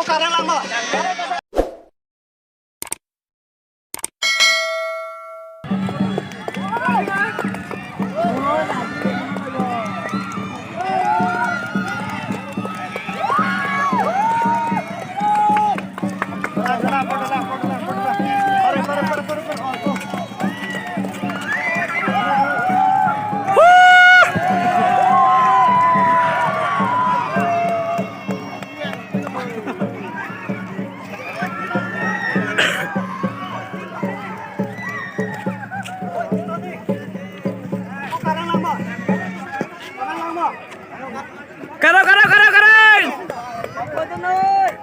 sekarang lama.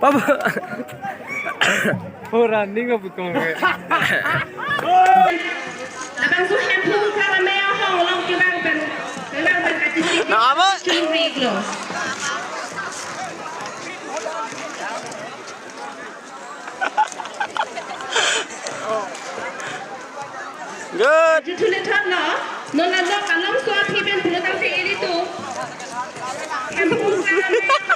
Babu. Oh, running up with me. Abang suhem pun karamel hong long kibang ben artistik. Nama? Curi glo. Good. Jitulah thot lo. Nona lo kalam suat hiben pulau tang se ini tu. Hem pun karamel.